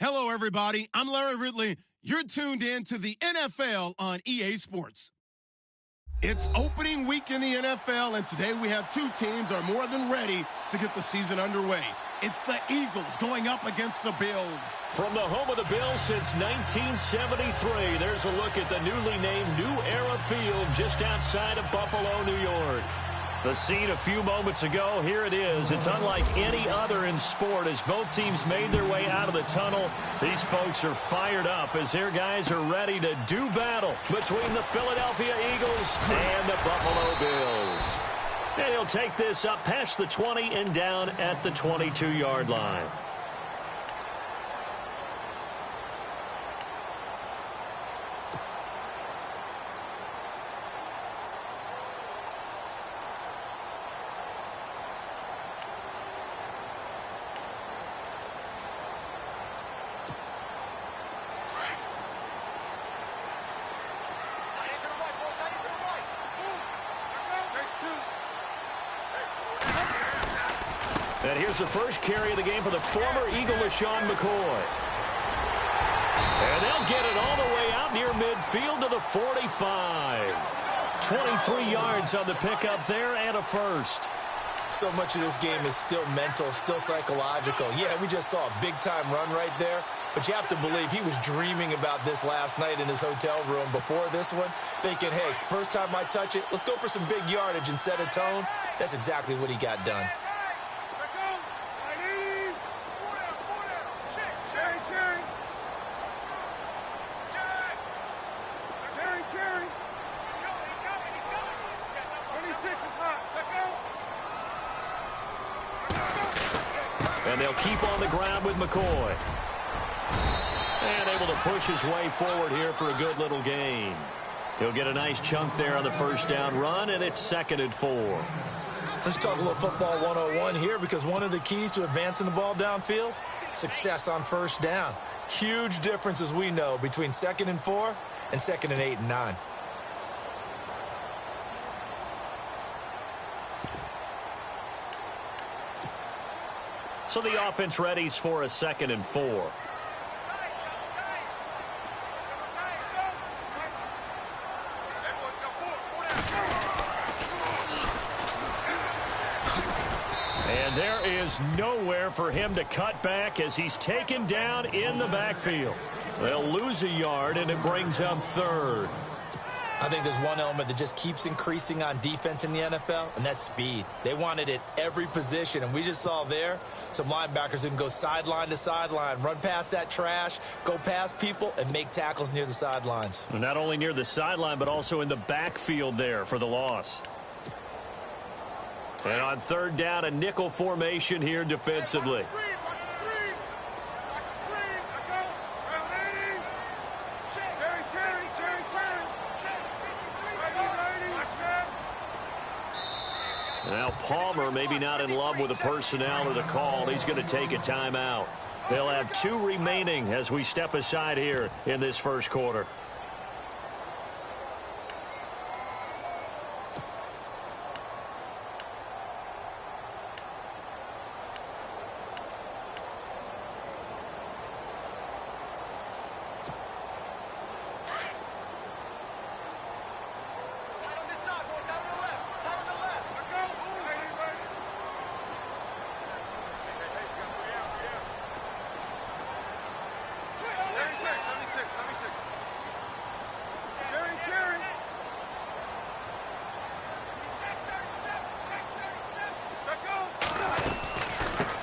Hello, everybody. I'm Larry Ridley. You're tuned in to the NFL on EA Sports. It's opening week in the NFL, and today we have two teams are more than ready to get the season underway. It's the Eagles going up against the Bills. From the home of the Bills since 1973, there's a look at the newly named New Era Field just outside of Buffalo, New York. The scene a few moments ago, here it is. It's unlike any other in sport as both teams made their way out of the tunnel. These folks are fired up as their guys are ready to do battle between the Philadelphia Eagles and the Buffalo Bills. And he'll take this up past the 20 and down at the 22-yard line. And here's the first carry of the game for the former Eagle, LaShawn McCoy. And they'll get it all the way out near midfield to the 45. 23 yards on the pickup there and a first. So much of this game is still mental, still psychological. Yeah, we just saw a big-time run right there, but you have to believe he was dreaming about this last night in his hotel room before this one, thinking, hey, first time I touch it, let's go for some big yardage and set a tone. That's exactly what he got done. And they'll keep on the ground with McCoy. And able to push his way forward here for a good little gain. He'll get a nice chunk there on the first down run, and it's 2nd and 4. Let's talk a little football 101 here, because one of the keys to advancing the ball downfield, success on first down. Huge difference, as we know, between 2nd and 4 and 2nd and 8 and 9. So the offense readies for a 2nd and 4. And there is nowhere for him to cut back as he's taken down in the backfield. They'll lose a yard, and it brings up 3rd. I think there's one element that just keeps increasing on defense in the NFL, and that's speed. They want it at every position, and we just saw there some linebackers who can go sideline to sideline, run past that trash, go past people, and make tackles near the sidelines. And not only near the sideline, but also in the backfield there for the loss. And on 3rd down, a nickel formation here defensively. Now Palmer maybe not in love with the personnel or the call. He's going to take a timeout. They'll have 2 remaining as we step aside here in this first quarter.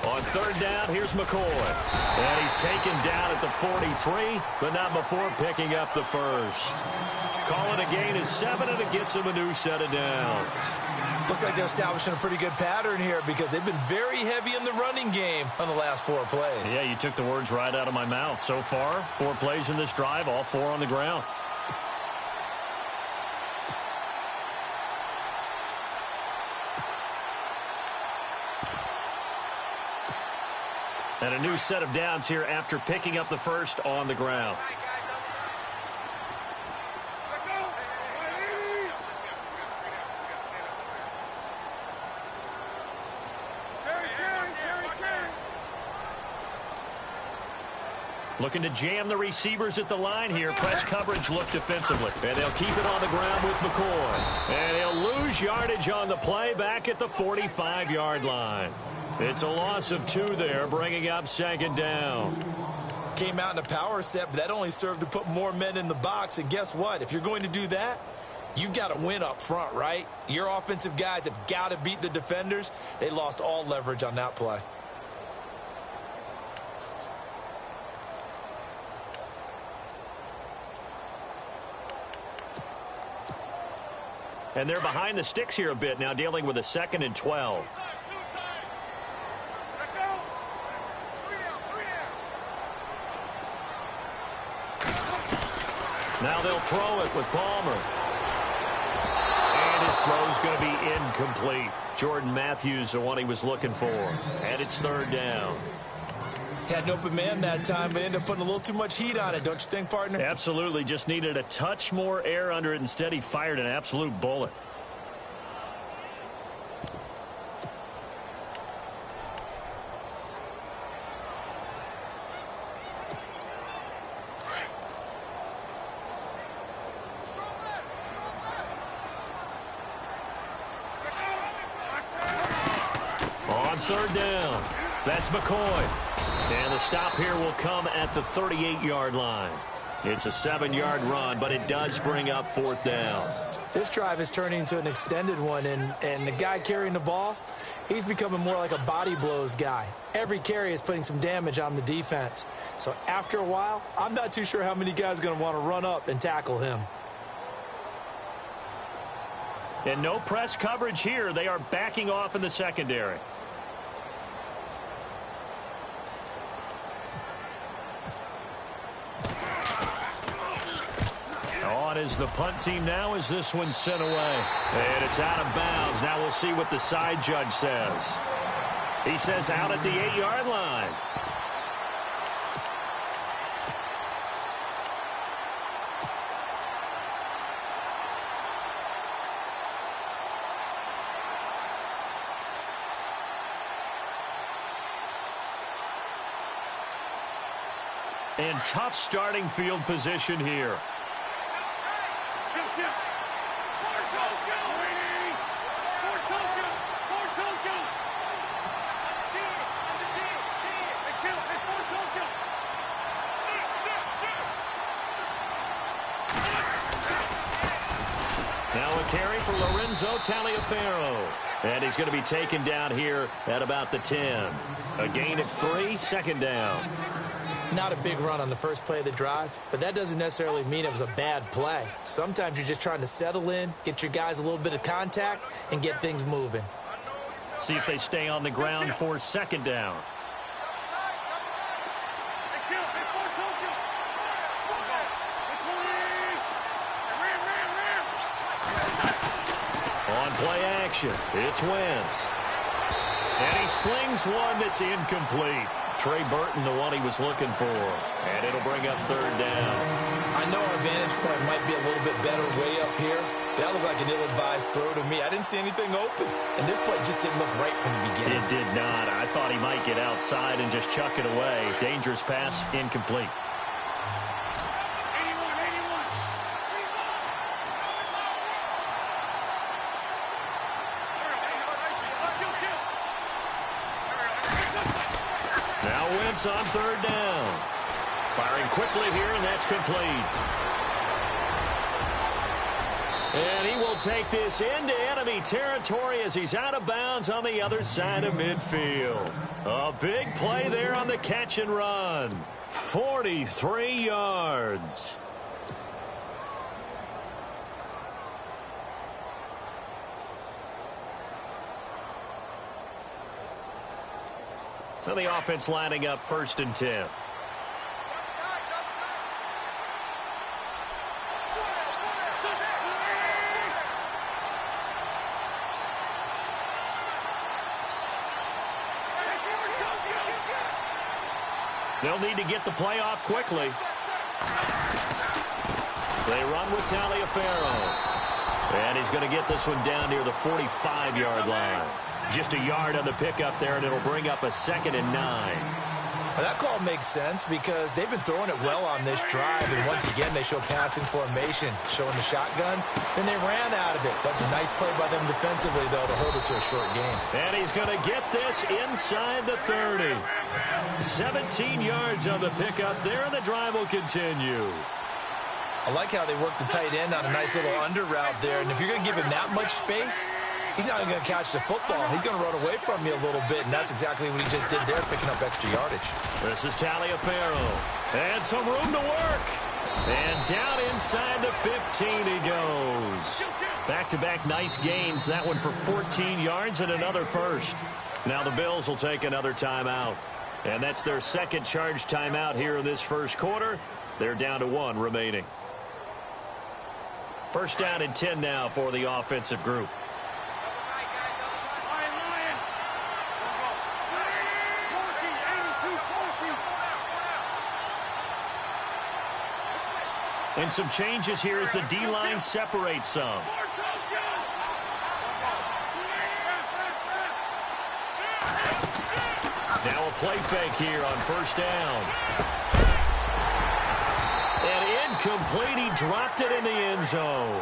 On 3rd down, here's McCoy. And he's taken down at the 43, but not before picking up the first. Call it a gain of 7, and it gets him a new set of downs. Looks like they're establishing a pretty good pattern here, because they've been very heavy in the running game on the last 4 plays. Yeah, you took the words right out of my mouth. So far, 4 plays in this drive, all 4 on the ground. And a new set of downs here after picking up the first on the ground. Looking to jam the receivers at the line here. Press coverage look defensively. And they'll keep it on the ground with McCoy. And he'll lose yardage on the play back at the 45-yard line. It's a loss of 2 there, bringing up second down. Came out in a power set, but that only served to put more men in the box. And guess what? If you're going to do that, you've got to win up front, right? Your offensive guys have got to beat the defenders. They lost all leverage on that play. And they're behind the sticks here a bit now, dealing with a 2nd and 12. Now they'll throw it with Palmer. And his throw's going to be incomplete. Jordan Matthews, the one he was looking for. And it's 3rd down. Had an open man that time, but ended up putting a little too much heat on it, don't you think, partner? Absolutely. Just needed a touch more air under it. Instead, he fired an absolute bullet. On 3rd down, that's McCoy. And the stop here will come at the 38-yard line. It's a 7-yard run, but it does bring up 4th down. This drive is turning into an extended one, and the guy carrying the ball, he's becoming more like a body blows guy. Every carry is putting some damage on the defense. So after a while, I'm not too sure how many guys are going to want to run up and tackle him. And no press coverage here. They are backing off in the secondary. On is the punt team now as this one's sent away. And it's out of bounds. Now we'll see what the side judge says. He says out at the 8-yard line. And tough starting field position here. Now a carry for Lorenzo Taliaferro. And he's going to be taken down here at about the 10. A gain of 3, 2nd down. Not a big run on the first play of the drive, but that doesn't necessarily mean it was a bad play. Sometimes you're just trying to settle in, get your guys a little bit of contact, and get things moving. See if they stay on the ground for 2nd down. On play action, it's Wentz. And he slings one that's incomplete. Trey Burton, the one he was looking for. And it'll bring up 3rd down. I know our vantage point might be a little bit better way up here. That looked like an ill-advised throw to me. I didn't see anything open. And this play just didn't look right from the beginning. It did not. I thought he might get outside and just chuck it away. Dangerous pass, incomplete. Now Wentz on 3rd down. Firing quickly here, and that's complete. And he will take this into enemy territory as he's out of bounds on the other side of midfield. A big play there on the catch and run. 43 yards. Now the offense lining up 1st and 10. They'll need to get the play off quickly. They run with Taliaferro. And he's going to get this one down near the 45-yard line. Just a yard on the pickup there, and it'll bring up a 2nd and 9. Well, that call makes sense because they've been throwing it well on this drive, and once again, they show passing formation, showing the shotgun. Then they ran out of it. That's a nice play by them defensively, though, to hold it to a short game. And he's going to get this inside the 30. 17 yards on the pickup there, and the drive will continue. I like how they work the tight end on a nice little under route there, and if you're going to give him that much space, he's not going to catch the football. He's going to run away from you a little bit, and that's exactly what he just did there, picking up extra yardage. This is Taliaferro. And some room to work. And down inside the 15 he goes. Back-to-back nice gains. That one for 14 yards and another first. Now the Bills will take another timeout. And that's their second charge timeout here in this first quarter. They're down to 1 remaining. First down and 10 now for the offensive group. And some changes here as the D-line separates some. Now a play fake here on first down. And incomplete. He dropped it in the end zone.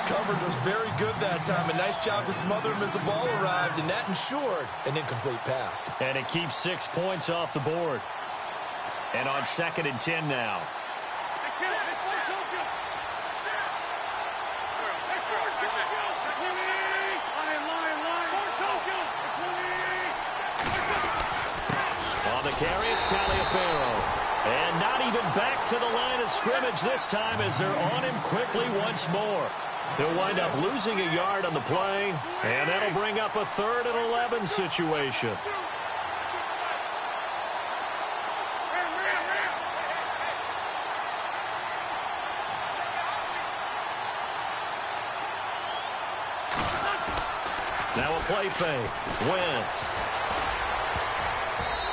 Coverage was very good that time. A nice job to smother him as the ball arrived, and that ensured an incomplete pass. And it keeps 6 points off the board. And on 2nd and 10 now. On the carry, it's Taliaferro. And not even back to the line of scrimmage this time as they're on him quickly once more. He'll wind up losing a yard on the play, and that'll bring up a 3rd and 11 situation. Now a play fake. Wentz.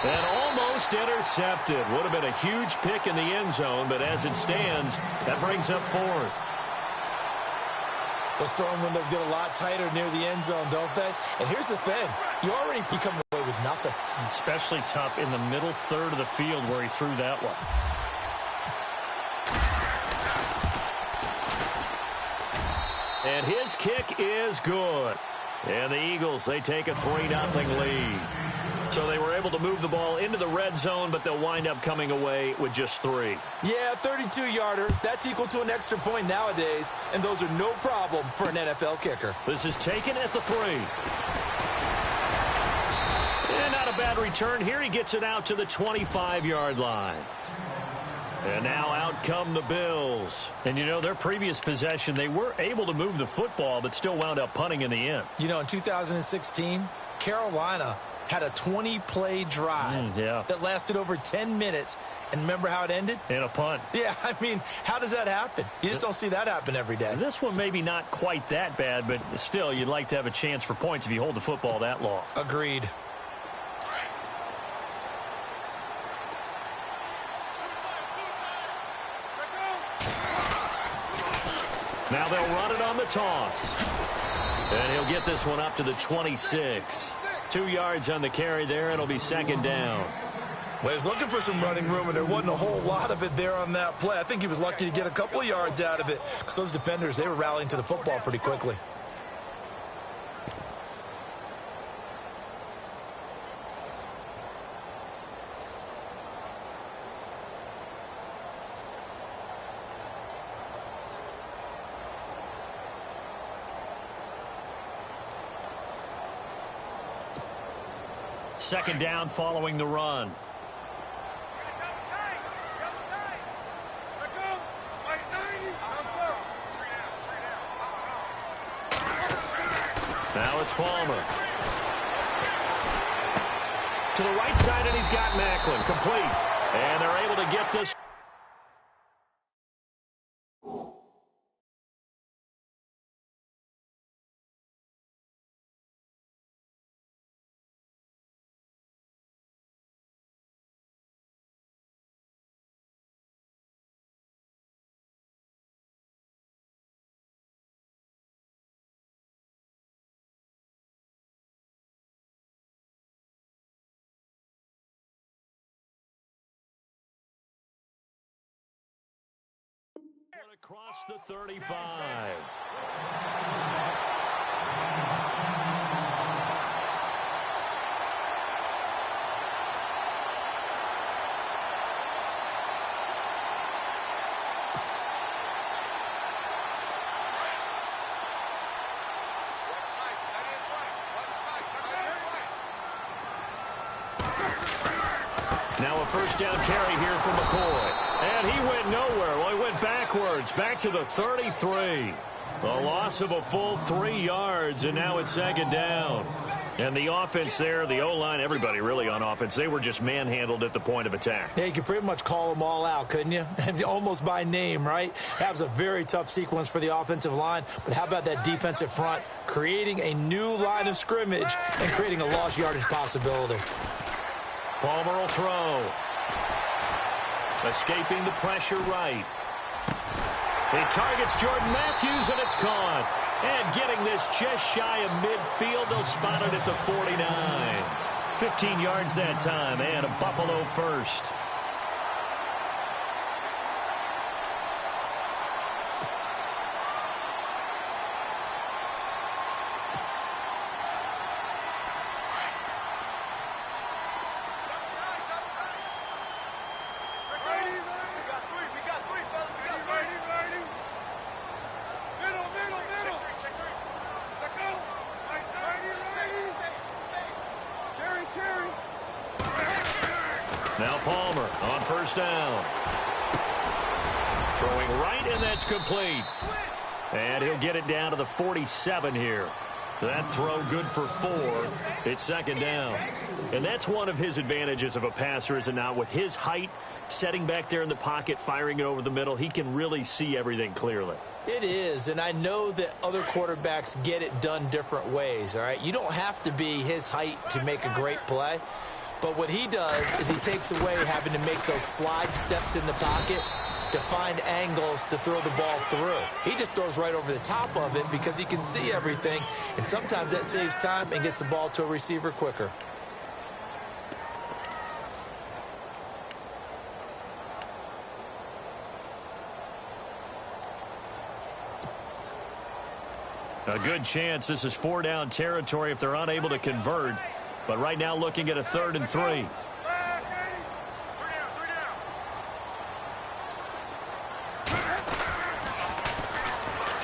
And almost intercepted. Would have been a huge pick in the end zone, but as it stands, that brings up 4th. Those throwing windows get a lot tighter near the end zone, don't they? And here's the thing. You already come away with nothing. Especially tough in the middle third of the field where he threw that one. And his kick is good. And the Eagles, they take a 3-0 lead. So they were able to move the ball into the red zone, but they'll wind up coming away with just 3. Yeah, 32-yarder. That's equal to an extra point nowadays, and those are no problem for an NFL kicker. This is taken at the 3. And not a bad return here. He gets it out to the 25-yard line. And now out come the Bills. And, you know, their previous possession, they were able to move the football, but still wound up punting in the end. You know, in 2016, Carolina had a 20-play drive that lasted over 10 minutes. And remember how it ended? In a punt. Yeah, I mean, how does that happen? You just don't see that happen every day. This one maybe not quite that bad, but still, you'd like to have a chance for points if you hold the football that long. Agreed. Now they'll run it on the toss. And he'll get this one up to the 26. 2 yards on the carry there. It'll be 2nd down. Well, he was looking for some running room, and there wasn't a whole lot of it there on that play. I think he was lucky to get a couple of yards out of it because those defenders, they were rallying to the football pretty quickly. Second down following the run. Now it's Palmer. To the right side, and he's got Macklin. Complete. And they're able to get this across the 35. Now a first down carry here from McCoy. And he went nowhere. Well, he went backwards, back to the 33. A loss of a full 3 yards, and now it's second down. And the offense there, the O-line, everybody really on offense, they were just manhandled at the point of attack. Yeah, you could pretty much call them all out, couldn't you? Almost by name, right? That was a very tough sequence for the offensive line. But how about that defensive front creating a new line of scrimmage and creating a lost yardage possibility? Palmer will throw. Escaping the pressure right. He targets Jordan Matthews, and it's caught. And getting this just shy of midfield, they'll spot it at the 49. 15 yards that time, and a Buffalo first. Now Palmer on first down. Throwing right, and that's complete. And he'll get it down to the 47 here. That throw good for 4. It's second down. And that's one of his advantages of a passer, is it not? With his height, setting back there in the pocket, firing it over the middle, he can really see everything clearly. It is, and I know that other quarterbacks get it done different ways, all right? You don't have to be his height to make a great play. But what he does is he takes away having to make those slide steps in the pocket to find angles to throw the ball through. He just throws right over the top of it because he can see everything, and sometimes that saves time and gets the ball to a receiver quicker. A good chance this is 4-down territory if they're unable to convert. But right now looking at a 3rd and 3.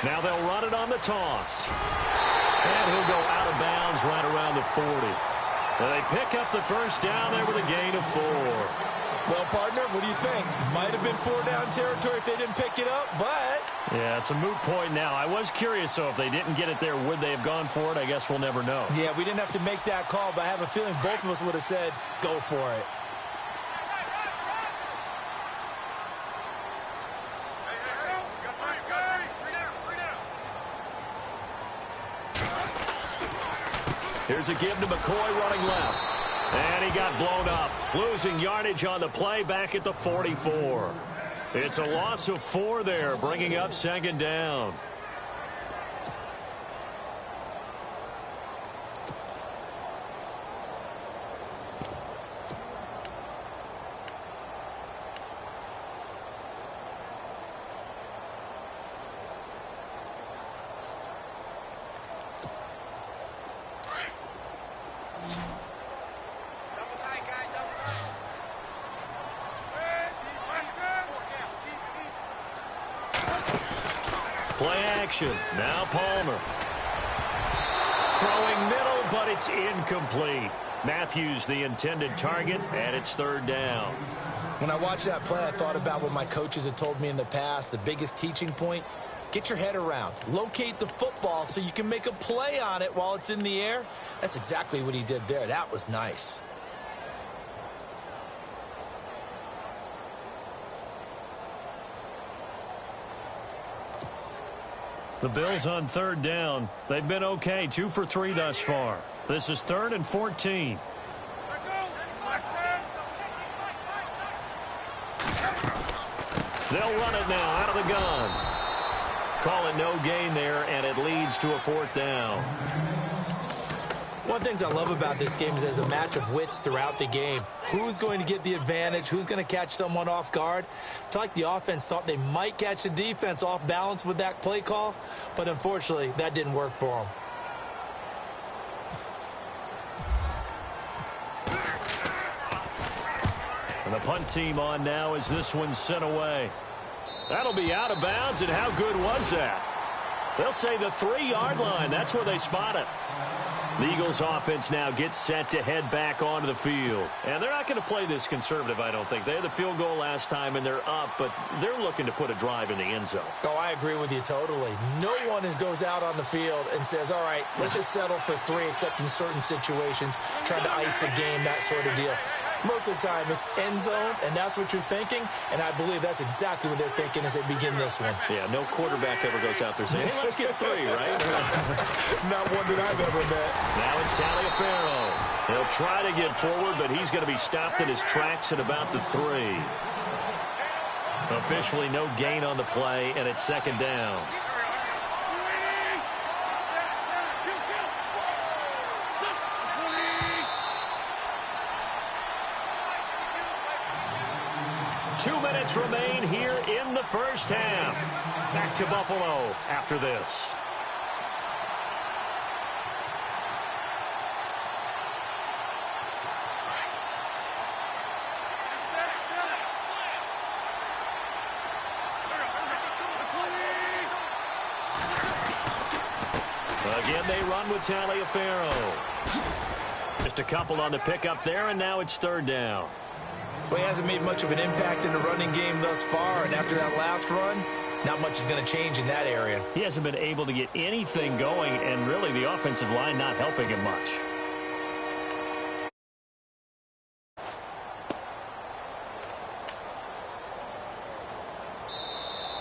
Now they'll run it on the toss. And he'll go out of bounds right around the 40. And they pick up the first down there with a gain of 4. Well, partner, what do you think? Might have been 4-down territory if they didn't pick it up, but... Yeah, it's a moot point now. I was curious, though, if they didn't get it there, would they have gone for it? I guess we'll never know. Yeah, we didn't have to make that call, but I have a feeling both of us would have said, go for it. Here's a give to McCoy running left. And he got blown up. Losing yardage on the play back at the 44. It's a loss of 4 there, bringing up second down. Play action. Now Palmer. Throwing middle, but it's incomplete. Matthews the intended target, and it's 3rd down. When I watched that play, I thought about what my coaches had told me in the past. The biggest teaching point, get your head around. Locate the football so you can make a play on it while it's in the air. That's exactly what he did there. That was nice. The Bills on 3rd down. They've been okay, 2 for 3 thus far. This is 3rd and 14. They'll run it now out of the gun. Call it no gain there, and it leads to a 4th down. One of the things I love about this game is there's a match of wits throughout the game. Who's going to get the advantage? Who's going to catch someone off guard? I feel like the offense thought they might catch the defense off balance with that play call, but unfortunately, that didn't work for them. And the punt team on now as this one's sent away. That'll be out of bounds, and how good was that? They'll say the 3-yard line. That's where they spot it. The Eagles offense now gets set to head back onto the field. And they're not going to play this conservative, I don't think. They had the field goal last time, and they're up, but they're looking to put a drive in the end zone. Oh, I agree with you totally. No one goes out on the field and says, all right, let's just settle for 3, except in certain situations, trying to ice a game, that sort of deal. Most of the time, it's end zone, and that's what you're thinking, and I believe that's exactly what they're thinking as they begin this one. Yeah, no quarterback ever goes out there saying, hey, let's get 3, right? Not one that I've ever met. Now it's Taliaferro. He'll try to get forward, but he's going to be stopped in his tracks at about the 3. Officially no gain on the play, and it's second down. Remain here in the first half. Back to Buffalo after this. Again, they run with Taliaferro. Just a couple on the pickup there, and now it's third down. Well, he hasn't made much of an impact in the running game thus far, and after that last run, not much is going to change in that area. He hasn't been able to get anything going, and really the offensive line not helping him much.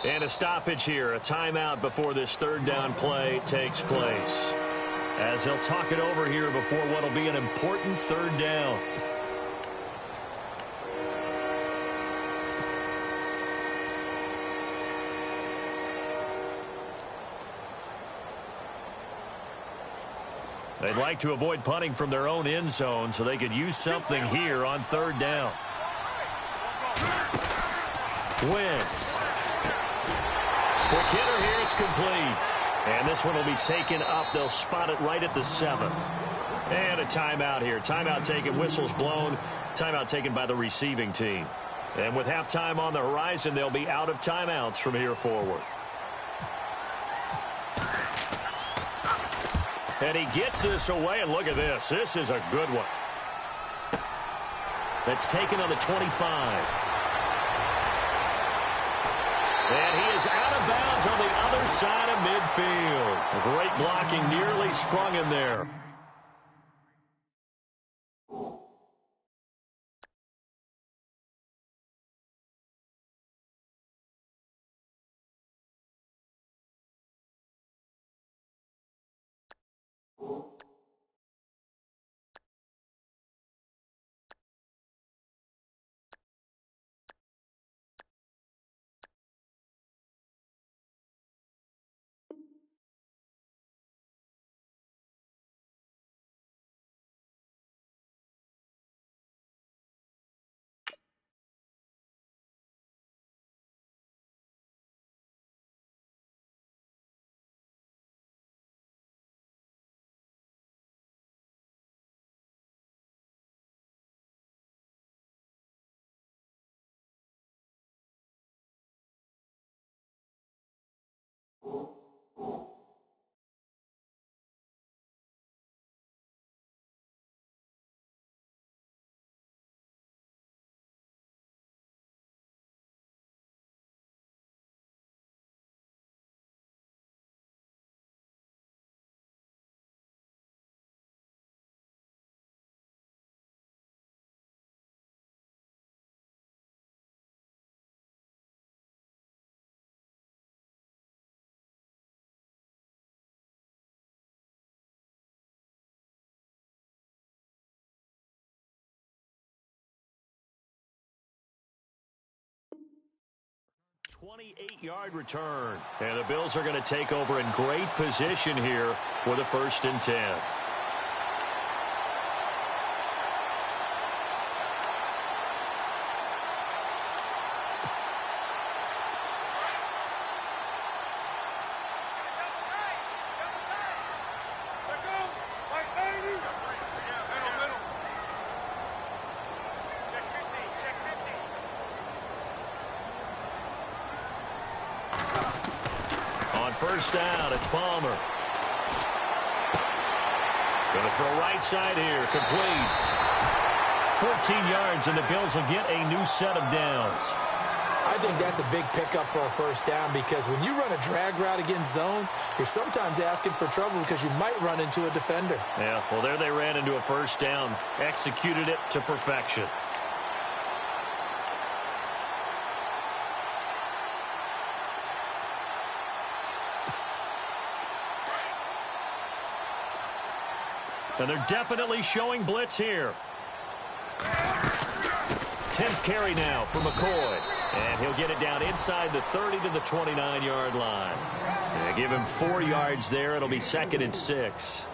And a stoppage here, a timeout before this third down play takes place. As they'll talk it over here before what'll be an important third down. They'd like to avoid punting from their own end zone so they could use something here on third down. Wentz. For Kidder here, it's complete. And this one will be taken up. They'll spot it right at the 7. And a timeout here. Timeout taken, whistles blown. Timeout taken by the receiving team. And with halftime on the horizon, they'll be out of timeouts from here forward. And he gets this away, and look at this. This is a good one. That's taken on the 25. And he is out of bounds on the other side of midfield. Great blocking, nearly sprung him there. .28-yard return. And the Bills are going to take over in great position here with a 1st and 10. first down. It's Palmer. Going to throw right side here. Complete. 14 yards, and the Bills will get a new set of downs. I think that's a big pickup for a first down because when you run a drag route against zone, you're sometimes asking for trouble because you might run into a defender. Yeah, well, there they ran into a first down. Executed it to perfection. And they're definitely showing blitz here. 10th carry now for McCoy. And he'll get it down inside the 30 to the 29-yard line. Yeah, give him 4 yards there. It'll be 2nd and 6.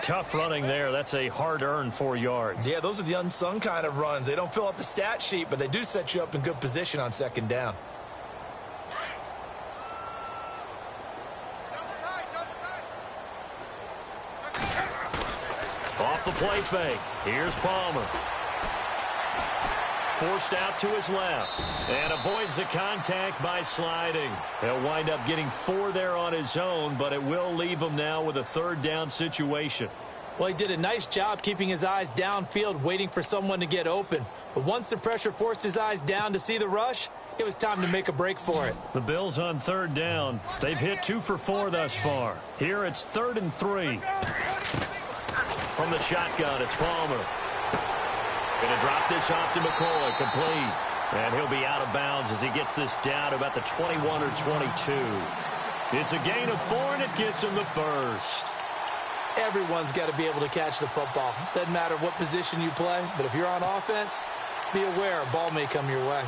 Tough running there. That's a hard-earned 4 yards. Yeah, those are the unsung kind of runs. They don't fill up the stat sheet, but they do set you up in good position on 2nd down. Off the play fake. Here's Palmer. Forced out to his left. And avoids the contact by sliding. He'll wind up getting 4 there on his own, but it will leave him now with a 3rd down situation. Well, he did a nice job keeping his eyes downfield, waiting for someone to get open. But once the pressure forced his eyes down to see the rush, it was time to make a break for it. The Bills on 3rd down. They've hit 2 for 4 thus far. Here it's 3rd and 3. From the shotgun, it's Palmer. Going to drop this off to McCoy. Complete. And he'll be out of bounds as he gets this down to about the 21 or 22. It's a gain of 4, and it gets him the first. Everyone's got to be able to catch the football. Doesn't matter what position you play, but if you're on offense, be aware a ball may come your way.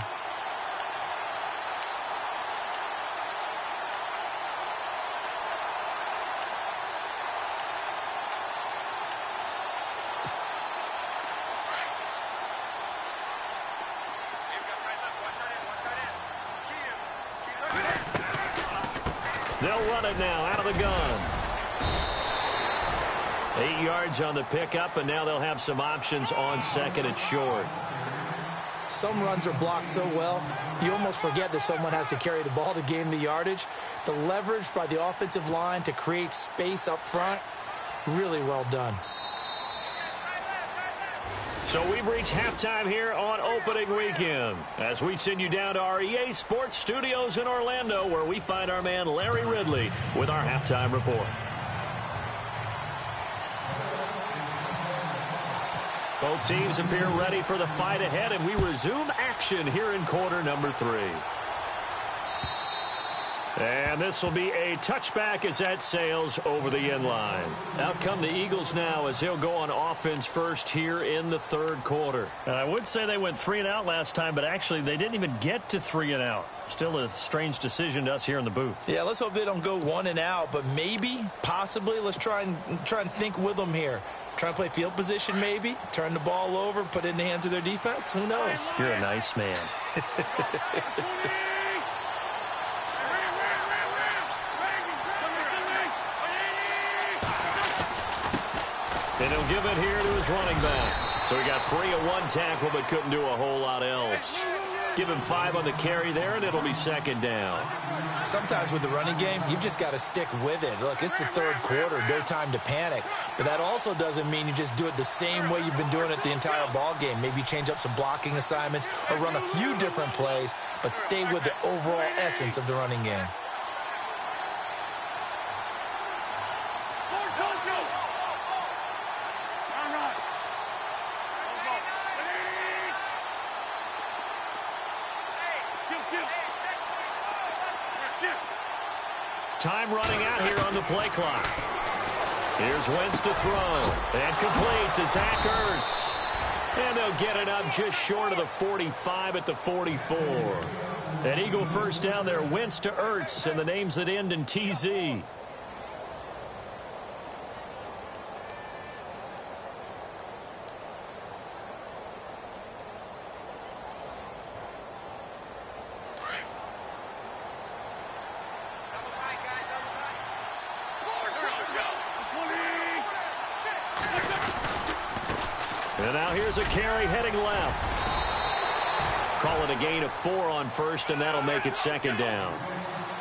They'll run it now out of the gun. 8 yards on the pickup, and now they'll have some options on 2nd and short. Some runs are blocked so well, you almost forget that someone has to carry the ball to gain the yardage. The leverage by the offensive line to create space up front, really well done. So we've reached halftime here on opening weekend as we send you down to our EA Sports Studios in Orlando, where we find our man Larry Ridley with our halftime report. Both teams appear ready for the fight ahead, and we resume action here in quarter number 3. And this will be a touchback as that sails over the end line. Out come the Eagles now as they'll go on offense first here in the 3rd quarter. And I would say they went 3 and out last time, but actually they didn't even get to 3 and out. Still a strange decision to us here in the booth. Yeah, let's hope they don't go 1 and out, but maybe, possibly, let's try and think with them here. Try and play field position maybe, turn the ball over, put it in the hands of their defense. Who knows? You're a nice man. And he'll give it here to his running back. So he got free of 1 tackle but couldn't do a whole lot else. Give him 5 on the carry there, and it'll be 2nd down. Sometimes with the running game, you've just got to stick with it. Look, it's the 3rd quarter, no time to panic. But that also doesn't mean you just do it the same way you've been doing it the entire ball game. Maybe change up some blocking assignments or run a few different plays, but stay with the overall essence of the running game. Time running out here on the play clock. Here's Wentz to throw. And complete to Zach Ertz. And they'll get it up just short of the 45 at the 44. An Eagle first down there. Wentz to Ertz, and the names that end in TZ. And now here's a carry heading left. Call it a gain of 4 on first, and that'll make it 2nd down.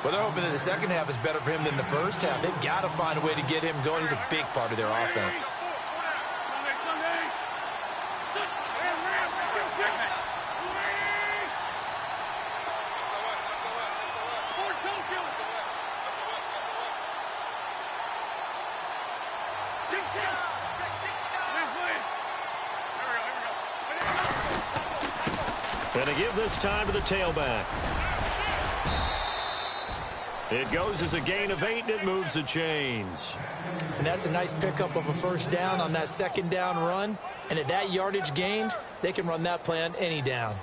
Well, they're hoping that the second half is better for him than the first half. They've got to find a way to get him going. He's a big part of their offense. And to give this time to the tailback. It goes as a gain of 8, and it moves the chains. And that's a nice pickup of a first down on that second down run. And at that yardage gained, they can run that play on any down.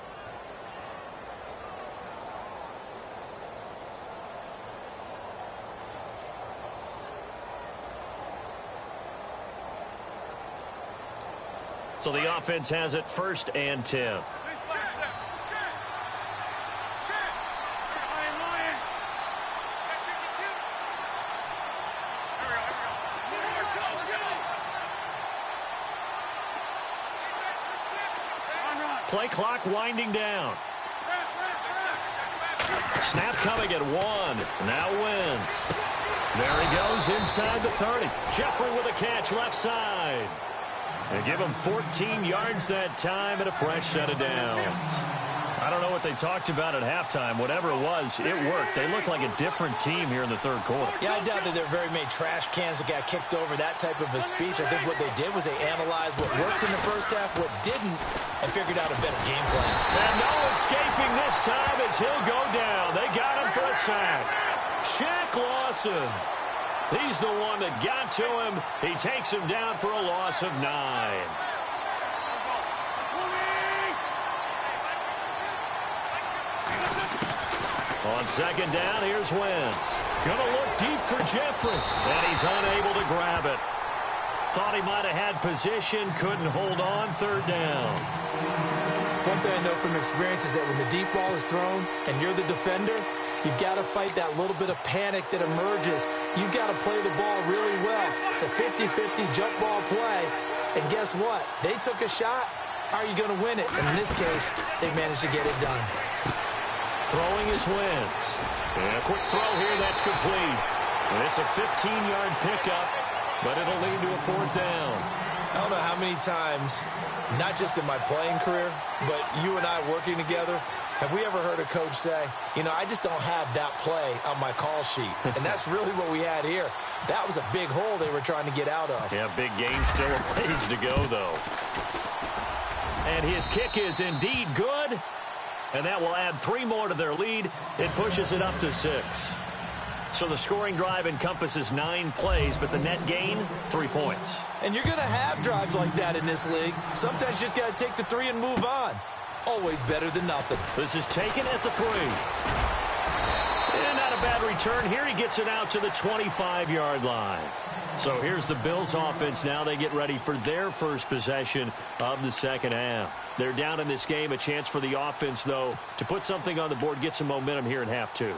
So the offense has it 1st and 10. Play clock winding down. Snap coming at 1. Now Wentz. There he goes inside the 30. Jeffrey with a catch left side. They give him 14 yards that time and a fresh set of downs. I don't know what they talked about at halftime. Whatever it was, it worked. They look like a different team here in the third quarter. Yeah, I doubt that there are very many trash cans that got kicked over, that type of a speech. I think what they did was they analyzed what worked in the first half, what didn't, and figured out a better game plan. And no escaping this time as he'll go down. They got him for a sack. Shaq Lawson. He's the one that got to him. He takes him down for a loss of 9. On second down, here's Wentz. Gonna look deep for Jeffrey, and he's unable to grab it. Thought he might have had position, couldn't hold on, 3rd down. One thing I know from experience is that when the deep ball is thrown and you're the defender, you've got to fight that little bit of panic that emerges. You've got to play the ball really well. It's a 50-50 jump ball play, and guess what? They took a shot. How are you going to win it? And in this case, they managed to get it done. Throwing is Wentz. And a quick throw here, that's complete. And it's a 15-yard pickup, but it'll lead to a 4th down. I don't know how many times, not just in my playing career, but you and I working together, have we ever heard a coach say, you know, I just don't have that play on my call sheet. And that's really what we had here. That was a big hole they were trying to get out of. Yeah, big gain, still a ways to go, though. And his kick is indeed good. And that will add 3 more to their lead. It pushes it up to 6. So the scoring drive encompasses 9 plays, but the net gain, 3 points. And you're going to have drives like that in this league. Sometimes you just got to take the 3 and move on. Always better than nothing. This is taken at the 3. And not a bad return. Here he gets it out to the 25-yard line. So here's the Bills offense now. They get ready for their first possession of the second half. They're down in this game. A chance for the offense, though, to put something on the board, get some momentum here in half 2.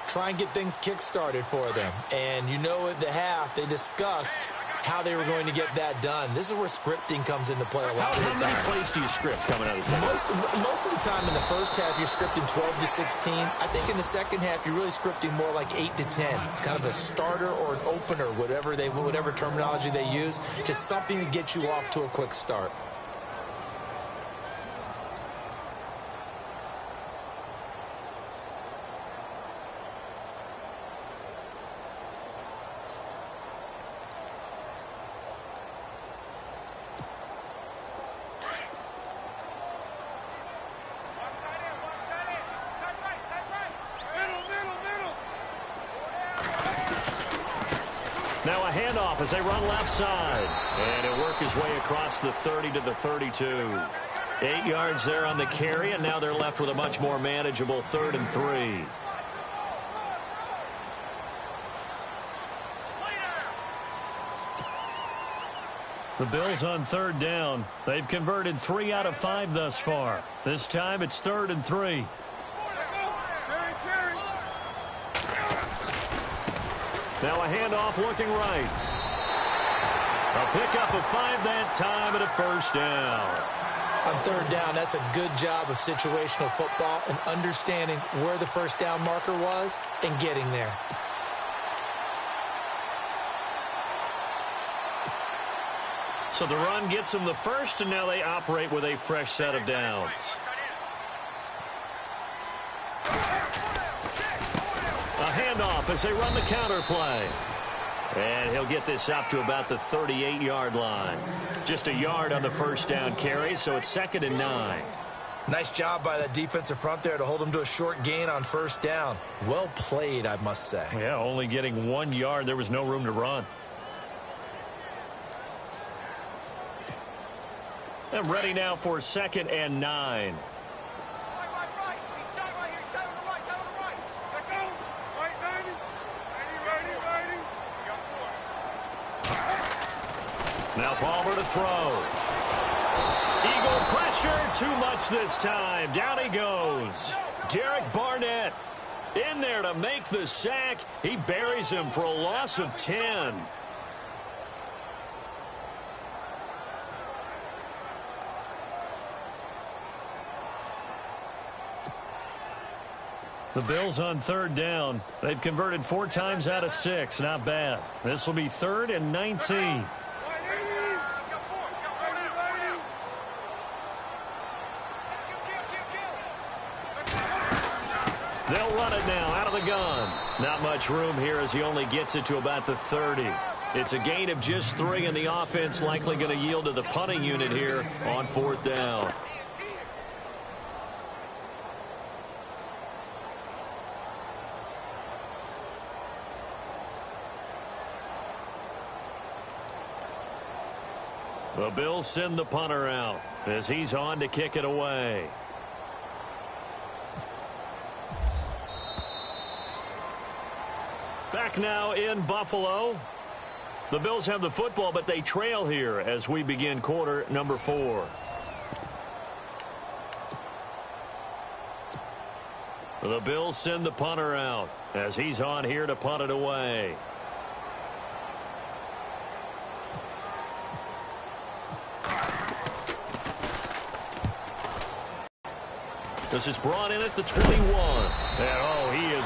Try and get things kick-started for them. And you know at the half, they discussed how they were going to get that done. This is where scripting comes into play a lot of the time. How many plays do you script coming out of the second half? Most of the time in the first half, you're scripting 12 to 16. I think in the second half, you're really scripting more like 8 to 10. Kind of a starter or an opener, whatever terminology they use. Just something to get you off to a quick start. Now a handoff as they run left side. And it work his way across the 30 to the 32. 8 yards there on the carry, and now they're left with a much more manageable 3rd and 3. The Bills on 3rd down. They've converted 3 out of 5 thus far. This time it's 3rd and 3. Now a handoff looking right. A pickup of 5 that time and a first down. On third down, that's a good job of situational football and understanding where the first down marker was and getting there. So the run gets them the first, and now they operate with a fresh set of downs. A handoff as they run the counter play. And he'll get this up to about the 38-yard line. Just a yard on the first down carry, so it's 2nd and 9. Nice job by that defensive front there to hold him to a short gain on first down. Well played, I must say. Yeah, only getting 1 yard. There was no room to run. And ready now for 2nd and 9. Now Palmer to throw. Eagle pressure, too much this time. Down he goes. Derek Barnett in there to make the sack. He buries him for a loss of 10. The Bills on third down. They've converted 4 times out of 6. Not bad. This will be 3rd and 19. They'll run it now out of the gun. Not much room here as he only gets it to about the 30. It's a gain of just 3, and the offense likely going to yield to the punting unit here on 4th down. The Bills send the punter out as he's on to kick it away. Back now in Buffalo. The Bills have the football, but they trail here as we begin quarter number 4. The Bills send the punter out as he's on here to punt it away. This is brought in at the 21. And, oh, he is